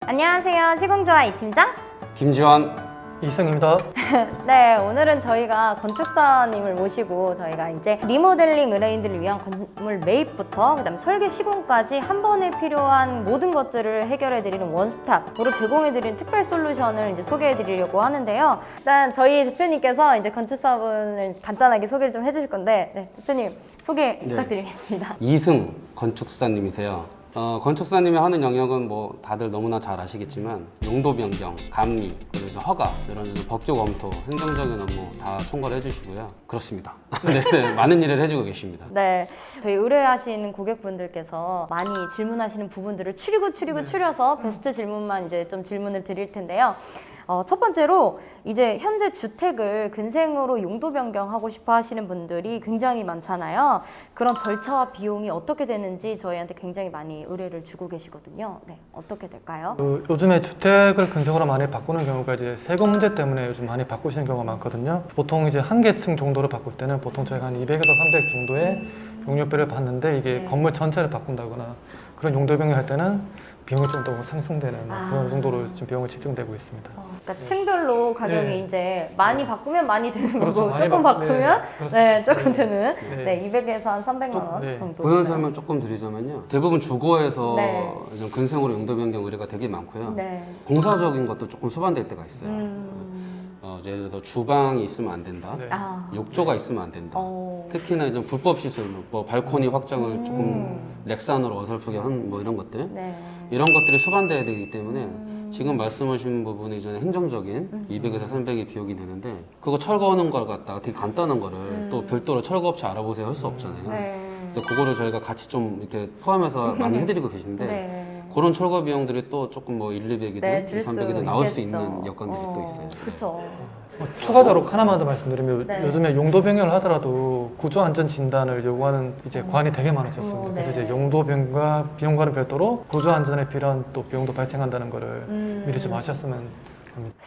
안녕하세요. 시공조화 이팀장 김지환. 이승입니다. 네, 오늘은 저희가 건축사님을 모시고 저희가 이제 리모델링 의뢰인들을 위한 건물 매입부터 그다음 설계 시공까지 한 번에 필요한 모든 것들을 해결해드리는 원스톱으로 제공해드리는 특별 솔루션을 이제 소개해드리려고 하는데요. 일단 저희 대표님께서 이제 건축사분을 간단하게 소개를 좀 해주실 건데, 네, 대표님 소개 부탁드리겠습니다. 이승 건축사님이세요. 건축사님이 하는 영역은 뭐 다들 너무나 잘 아시겠지만 용도 변경, 감리, 그리고 이제 허가 이런 법규 검토, 행정적인 업무 다 총괄 해주시고요. 그렇습니다. 네, 많은 일을 해주고 계십니다. 네, 저희 의뢰하시는 고객분들께서 많이 질문하시는 부분들을 추려서 베스트 질문만 이제 좀 질문을 드릴 텐데요. 첫 번째로 이제 현재 주택을 근생으로 용도 변경하고 싶어 하시는 분들이 굉장히 많잖아요. 그런 절차와 비용이 어떻게 되는지 저희한테 굉장히 많이 의뢰를 주고 계시거든요. 네, 어떻게 될까요? 요즘에 주택을 근생으로 많이 바꾸는 경우가 이제 세금 문제 때문에 요즘 많이 바꾸시는 경우가 많거든요. 보통 이제 한 개층 정도를 바꿀 때는 보통 저희가 한 200에서 300 정도의 용역비를 받는데 이게 건물 전체를 바꾼다거나 그런 용도 변경할 때는 비용이 좀 더 상승되는 그런 정도로 좀 비용을 책정되고 있습니다. 그러니까 층별로 가격이 이제 많이 바꾸면 많이 드는 그렇죠. 거고 많이 조금 바꾸면 네, 조금 드는 네. 200에서 한 300만 원 정도. 부연 설명 조금 드리자면요. 대부분 주거에서 네. 좀 근생으로 용도 변경 의뢰가 되게 많고요. 네. 공사적인 것도 조금 수반될 때가 있어요. 예를 들어 주방이 있으면 안 된다. 네. 욕조가 있으면 안 된다. 어. 특히나 이제 불법 시설, 뭐 발코니 확장을 조금 렉산으로 어설프게 한 뭐 이런 것들. 네. 이런 것들이 수반돼야 되기 때문에 지금 말씀하신 부분이 이제 행정적인 200에서 300의 비용이 되는데 그거 철거하는 걸 갖다가 되게 간단한 거를 또 별도로 철거업체 알아보세요 할 수 없잖아요. 네. 그래서 그거를 저희가 같이 좀 이렇게 포함해서 많이 해드리고 계신데 네. 그런 철거 비용들이 또 조금 뭐 1, 200이든 네, 2, 들 수 300이든 나올 수 있겠죠. 있는 여건들이 또 있어요. 그렇죠. 추가적으로 하나만 더 말씀드리면 네. 요즘에 용도 변경을 하더라도 구조 안전 진단을 요구하는 이제 관이 되게 많아졌습니다. 네. 그래서 이제 용도 변경과 비용과는 별도로 구조 안전에 필요한 또 비용도 발생한다는 거를 미리 좀 아셨으면 합니다.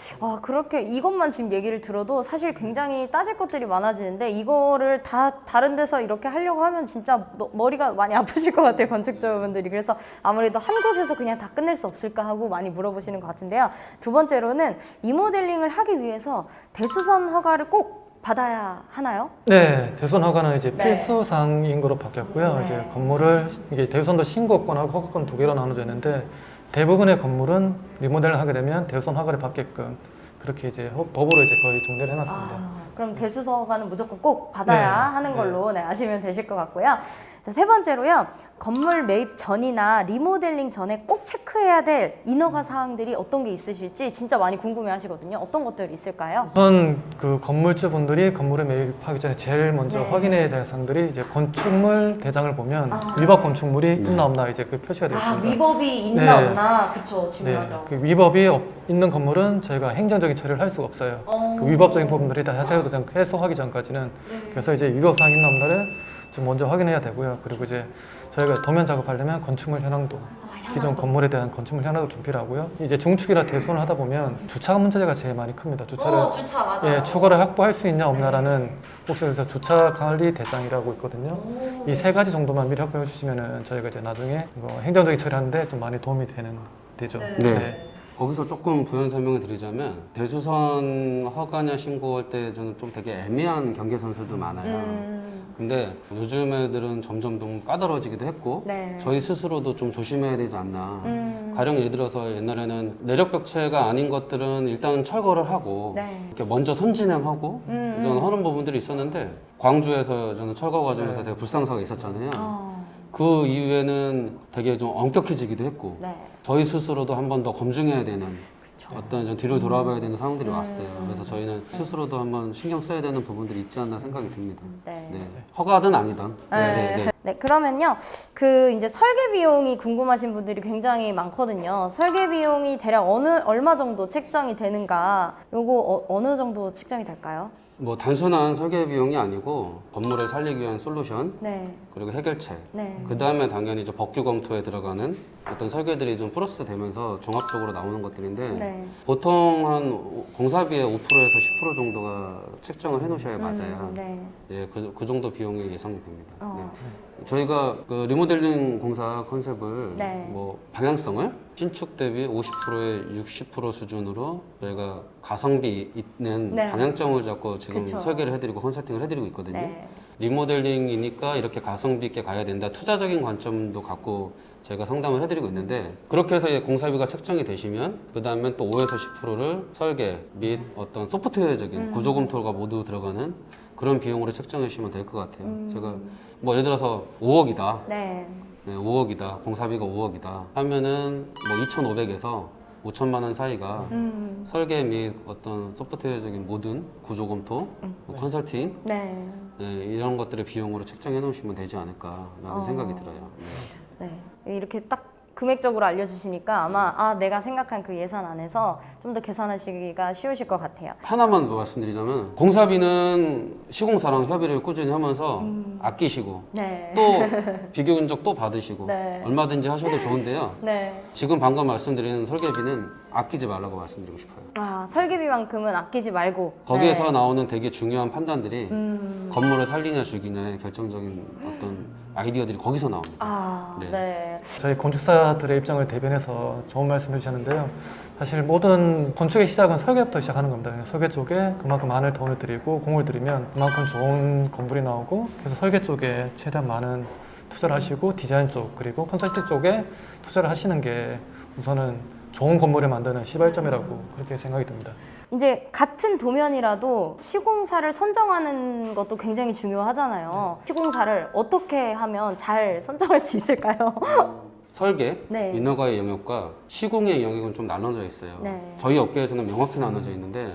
그렇게 이것만 지금 얘기를 들어도 사실 굉장히 따질 것들이 많아지는데 이거를 다 다른 데서 이렇게 하려고 하면 진짜 머리가 많이 아프실 것 같아요, 건축자분들이. 그래서 아무래도 한 곳에서 그냥 다 끝낼 수 없을까 하고 많이 물어보시는 것 같은데요. 두 번째로는 리모델링을 하기 위해서 대수선 허가를 꼭 받아야 하나요? 네, 대수선 허가는 이제 네. 필수사항인 거로 바뀌었고요. 네. 이제 건물을 이게 대수선도 신고권하고 허가권 두 개로 나눠져 있는데 대부분의 건물은 리모델을 하게 되면 대수선 허가를 받게끔 그렇게 이제 법으로 이제 거의 정리를 해놨습니다. 그럼 대수선 허가는 무조건 꼭 받아야 네. 하는 걸로 아시면 되실 것 같고요. 자, 세 번째로요. 건물 매입 전이나 리모델링 전에 꼭 체크해야 될 인허가 사항들이 어떤 게 있으실지 진짜 많이 궁금해 하시거든요. 어떤 것들이 있을까요? 우선 그 건물주분들이 건물을 매입하기 전에 제일 먼저 네. 확인해야 될 사항들이 이제 건축물 대장을 보면 위법 건축물이 있나 없나 이제 그 표시가 되어 있습니다. 위법이 있나 네. 없나. 그쵸, 중요하죠. 그 위법이 있는 건물은 저희가 행정적인 처리를 할 수가 없어요. 그 위법적인 부분들이 다 해소하기 전까지는 그래서 이제 위법 사항이 있나 없나를 좀 먼저 확인해야 되고요. 그리고 이제 저희가 도면 작업하려면 건축물 현황도 기존 건물에 대한 건축물 현황도 좀 필요하고요. 이제 중축이라 대수선을 하다 보면 주차 문제가 제일 많이 큽니다. 주차를 주차 맞아요. 추가로 확보할 수 있냐 없냐라는 혹시 그래서 주차 관리 대장이라고 있거든요. 이 세 가지 정도만 미리 확보해 주시면은 저희가 이제 나중에 행정적인 처리하는데 좀 많이 도움이 되죠. 네. 거기서 조금 부연 설명을 드리자면 대수선 허가냐 신고할 때 저는 좀 되게 애매한 경계선수도 많아요. 근데 요즘 애들은 점점 좀 까다로워지기도 했고 네. 저희 스스로도 좀 조심해야 되지 않나. 가령 예를 들어서 옛날에는 내력벽체가 아닌 것들은 일단 철거를 하고 네. 이렇게 먼저 선진행하고 저는 하는 부분들이 있었는데 광주에서 저는 철거 과정에서 되게 불상사가 있었잖아요. 그 이후에는 되게 좀 엄격해지기도 했고 네. 저희 스스로도 한 번 더 검증해야 되는 어떤 좀 뒤를 돌아봐야 되는 상황들이 왔어요. 그래서 저희는 스스로도 한번 신경 써야 되는 부분들이 있지 않나 생각이 듭니다. 네. 네. 허가든 아니든. 네, 그러면요. 그 이제 설계 비용이 궁금하신 분들이 굉장히 많거든요. 설계 비용이 대략 얼마 정도 책정이 되는가? 요거 어느 정도 책정이 될까요? 뭐 단순한 설계 비용이 아니고 건물을 살리기 위한 솔루션 네. 그리고 해결책 네. 그 다음에 당연히 이제 법규 검토에 들어가는 어떤 설계들이 좀 플러스 되면서 종합적으로 나오는 것들인데 네. 보통 한 공사비의 5%에서 10% 정도가 책정을 해 놓으셔야 맞아요. 네. 예, 그 정도 비용이 예상이 됩니다. 저희가 그 리모델링 공사 컨셉을 네. 뭐 방향성을 신축 대비 50%에 60% 수준으로 저희가 가성비 있는 네. 방향점을 잡고 지금 그쵸. 설계를 해드리고 컨설팅을 해드리고 있거든요. 네. 리모델링이니까 이렇게 가성비 있게 가야 된다. 투자적인 관점도 갖고 저희가 상담을 해드리고 있는데 그렇게 해서 공사비가 책정이 되시면 그 다음에 또 5에서 10%를 설계 및 어떤 소프트웨어적인 구조 검토가 모두 들어가는 그런 비용으로 책정해 주시면 될 것 같아요. 제가 뭐 예를 들어서 5억이다. 네. 네, 5억이다. 공사비가 5억이다. 하면은 뭐 2,500에서 5천만 원 사이가 설계 및 어떤 소프트웨어적인 모든 구조 검토, 뭐 컨설팅 네. 네, 이런 것들의 비용으로 책정해 놓으시면 되지 않을까라는 생각이 들어요. 네. 네. 이렇게 딱 금액적으로 알려주시니까 아마 내가 생각한 그 예산 안에서 좀 더 계산하시기가 쉬우실 것 같아요. 하나만 더 말씀드리자면 공사비는 시공사랑 협의를 꾸준히 하면서 아끼시고 네. 또 비교 견적 또 받으시고 네. 얼마든지 하셔도 좋은데요. 네. 지금 방금 말씀드린 설계비는 아끼지 말라고 말씀드리고 싶어요. 설계비만큼은 아끼지 말고. 거기에서 네. 나오는 되게 중요한 판단들이 건물을 살리냐 죽이냐의 결정적인 어떤 아이디어들이 거기서 나옵니다. 네. 네. 저희 건축사들의 입장을 대변해서 좋은 말씀 해주셨는데요. 사실 모든 건축의 시작은 설계부터 시작하는 겁니다. 설계 쪽에 그만큼 많은 돈을 들이고 공을 들이면 그만큼 좋은 건물이 나오고 그래서 설계 쪽에 최대한 많은 투자를 하시고 디자인 쪽 그리고 컨설팅 쪽에 투자를 하시는 게 우선은 좋은 건물을 만드는 시발점이라고 그렇게 생각이 듭니다. 이제 같은 도면이라도 시공사를 선정하는 것도 굉장히 중요하잖아요. 시공사를 어떻게 하면 잘 선정할 수 있을까요? 설계, 네. 인허가의 영역과 시공의 영역은 좀 나눠져 있어요. 네. 저희 업계에서는 명확히 나눠져 있는데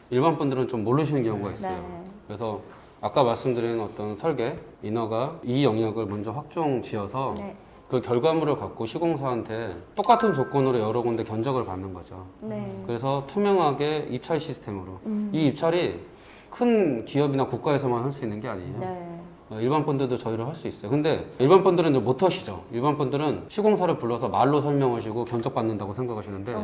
일반 분들은 좀 모르시는 경우가 있어요. 네. 그래서 아까 말씀드린 어떤 설계, 인허가 이 영역을 먼저 확정 지어서 네. 그 결과물을 갖고 시공사한테 똑같은 조건으로 여러 군데 견적을 받는 거죠. 네. 그래서 투명하게 입찰 시스템으로 이 입찰이 큰 기업이나 국가에서만 할 수 있는 게 아니에요. 네. 일반 분들도 저희를 할 수 있어요. 근데 일반 분들은 이제 못 하시죠. 일반 분들은 시공사를 불러서 말로 설명하시고 견적 받는다고 생각하시는데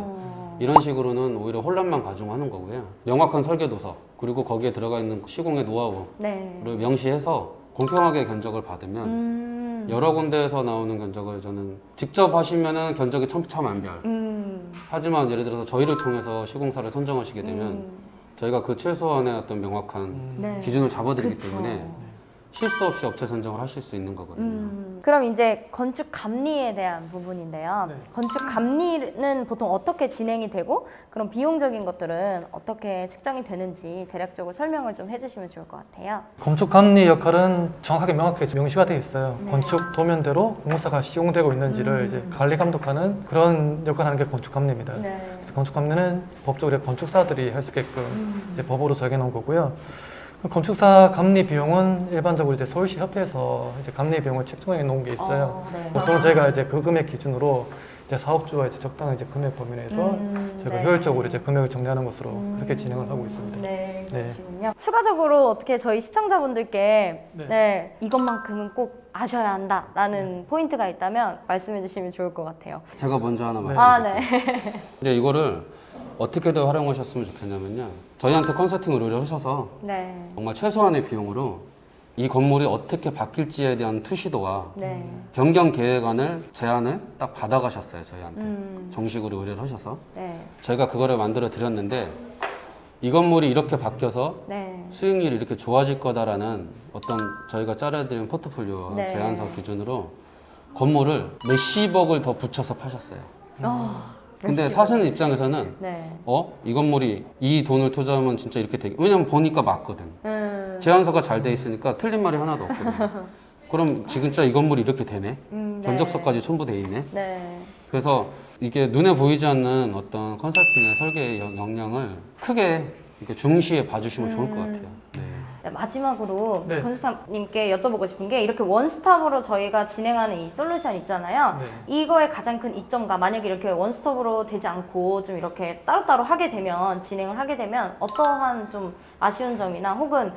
이런 식으로는 오히려 혼란만 가중하는 거고요. 명확한 설계 도서 그리고 거기에 들어가 있는 시공의 노하우를 네. 명시해서 공평하게 견적을 받으면 여러 군데에서 나오는 견적을 저는 직접 하시면은 견적이 천차만별. 하지만 예를 들어서 저희를 통해서 시공사를 선정하시게 되면 저희가 그 최소한의 어떤 명확한 네. 기준을 잡아드리기 그쵸. 때문에 실수 없이 업체 선정을 하실 수 있는 거거든요. 그럼 이제 건축 감리에 대한 부분인데요. 네. 건축 감리는 보통 어떻게 진행이 되고 그럼 비용적인 것들은 어떻게 측정이 되는지 대략적으로 설명을 좀 해주시면 좋을 것 같아요. 건축 감리 역할은 정확하게 명확하게 명시가 되어 있어요. 네. 건축 도면대로 공사가 시공되고 있는지를 이제 관리 감독하는 그런 역할을 하는 게 건축 감리입니다. 네. 그래서 건축 감리는 법적으로 건축사들이 할 수 있게끔 이제 법으로 정해놓은 거고요. 건축사 감리 비용은 일반적으로 이제 서울시 협회에서 이제 감리 비용을 책정해 놓은 게 있어요. 네. 보통 저희가 이제 그 금액 기준으로 이제 사업주와 이제 적당한 이제 금액 범위 내에서 저희가 네. 효율적으로 이제 금액을 정리하는 것으로 그렇게 진행을 하고 있습니다. 네, 네. 그러시군요. 추가적으로 어떻게 저희 시청자분들께 네. 이것만큼은 꼭 아셔야 한다라는 포인트가 있다면 말씀해 주시면 좋을 것 같아요. 제가 먼저 하나 네. 말씀드릴게요. 네. 이제 이거를 어떻게든 활용하셨으면 좋겠냐면요. 저희한테 컨설팅 의뢰를 하셔서 네. 정말 최소한의 비용으로 이 건물이 어떻게 바뀔지에 대한 투시도와 네. 변경 계획안을 제안을 딱 받아가셨어요. 저희한테 정식으로 의뢰를 하셔서 네. 저희가 그거를 만들어 드렸는데 이 건물이 이렇게 바뀌어서 네. 수익률이 이렇게 좋아질 거다라는 어떤 저희가 짜려드린 포트폴리오와 네. 제안서 기준으로 건물을 몇십억을 더 붙여서 파셨어요. 근데 몇십억. 사시는 입장에서는 네. 이 건물이 이 돈을 투자하면 진짜 이렇게 되게 왜냐면 보니까 맞거든. 제안서가 잘 돼 있으니까 틀린 말이 하나도 없거든. 그럼 진짜 이 건물이 이렇게 되네. 네. 견적서까지 첨부 돼 있네. 네. 그래서 이게 눈에 보이지 않는 어떤 컨설팅의 설계의 역량을 크게 이렇게 중시해 봐주시면 좋을 것 같아요. 네. 네, 마지막으로 네. 건축사님께 여쭤보고 싶은 게 이렇게 원스톱으로 저희가 진행하는 이 솔루션 있잖아요. 네. 이거의 가장 큰 이점과 만약에 이렇게 원스톱으로 되지 않고 좀 이렇게 따로따로 하게 되면 진행을 하게 되면 어떠한 좀 아쉬운 점이나 혹은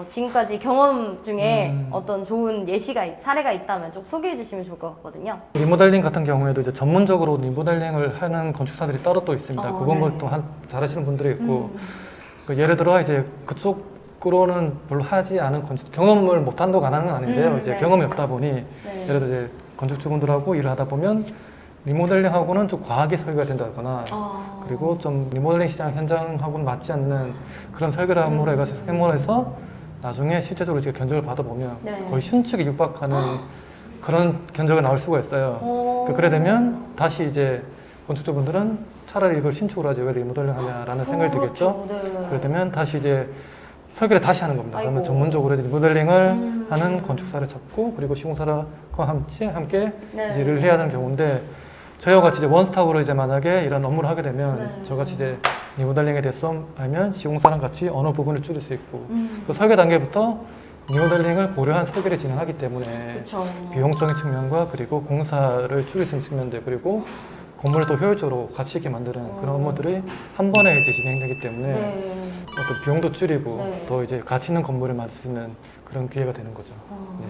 지금까지 경험 중에 어떤 좋은 예시가 사례가 있다면 좀 소개해 주시면 좋을 것 같거든요. 리모델링 같은 경우에도 이제 전문적으로 리모델링을 하는 건축사들이 따로 또 있습니다. 그건 네. 뭐 또 잘하시는 분들이 있고 그 예를 들어 이제 그쪽 적극적으로는 별로 하지 않은 건축 경험을 못 한다고 안 하는 건 아닌데요. 이제 네. 경험이 없다 보니 네. 예를 들어 이제 건축주분들하고 일을 하다 보면 리모델링하고는 좀 과하게 설계가 된다거나 그리고 좀 리모델링 시장 현장하고는 맞지 않는 그런 설계를 함으로 해서 나중에 실제적으로 이제 견적을 받아보면 네. 거의 신축에 육박하는 그런 견적이 나올 수가 있어요. 오. 그래 되면 다시 이제 건축주분들은 차라리 이걸 신축으로 하지 왜 리모델링 하냐라는 생각이 들겠죠. 그렇죠. 네. 그래 되면 다시 이제 설계를 다시 하는 겁니다. 그러면 아이고. 전문적으로 이제 리모델링을 하는 건축사를 찾고 그리고 시공사와 함께 네. 이제 일을 해야 하는 경우인데 저희와 같이 이제 원스톱으로 이제 만약에 이런 업무를 하게 되면 네. 저같이 이제 리모델링에 대해서 알면 시공사랑 같이 어느 부분을 줄일 수 있고 그 설계 단계부터 리모델링을 고려한 설계를 진행하기 때문에 그렇죠. 비용적인 측면과 그리고 공사를 줄일 수 있는 측면들 그리고 건물을 더 효율적으로 가치 있게 만드는 그런 업무들이 한 번에 이제 진행되기 때문에 네. 어떤 비용도 줄이고 네. 더 이제 가치 있는 건물을 만들 수 있는 그런 기회가 되는 거죠. 네.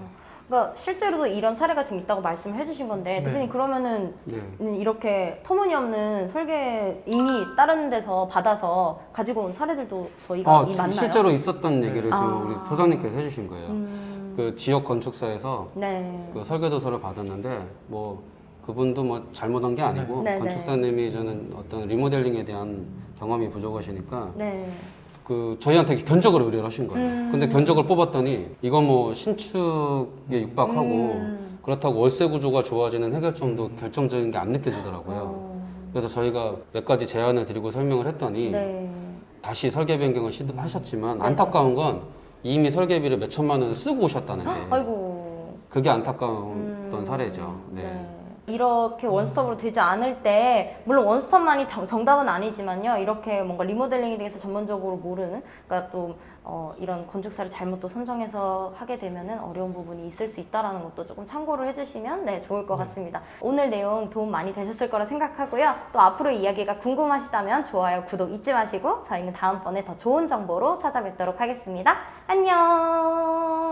그러니까 실제로도 이런 사례가 지금 있다고 말씀을 해주신 건데 네. 대표님 그러면은 네. 이렇게 터무니없는 설계 이미 다른 데서 받아서 가지고 온 사례들도 저희가 맞나요? 실제로 있었던 얘기를 아. 지금 우리 소장님께서 해주신 거예요. 그 지역 건축사에서 네. 그 설계도서를 받았는데 뭐 그분도 뭐 잘못한 게 아니고 네, 네. 건축사님이 저는 어떤 리모델링에 대한 경험이 부족하시니까 네. 그 저희한테 견적을 의뢰를 하신 거예요. 근데 견적을 뽑았더니 이건 뭐 신축에 육박하고 그렇다고 월세 구조가 좋아지는 해결점도 결정적인 게 안 느껴지더라고요. 그래서 저희가 몇 가지 제안을 드리고 설명을 했더니 네. 다시 설계 변경을 시도하셨지만 네, 안타까운 건 이미 설계비를 몇 천만 원을 쓰고 오셨다는 게 아이고. 그게 안타까웠던 사례죠. 네. 이렇게 원스톱으로 되지 않을 때 물론 원스톱만이 정답은 아니지만요. 이렇게 뭔가 리모델링에 대해서 전문적으로 모르는 그러니까 또 이런 건축사를 잘못 또 선정해서 하게 되면은 어려운 부분이 있을 수 있다라는 것도 조금 참고를 해주시면 네 좋을 것 같습니다. 오늘 내용 도움 많이 되셨을 거라 생각하고요. 또 앞으로 이야기가 궁금하시다면 좋아요, 구독 잊지 마시고 저희는 다음번에 더 좋은 정보로 찾아뵙도록 하겠습니다. 안녕.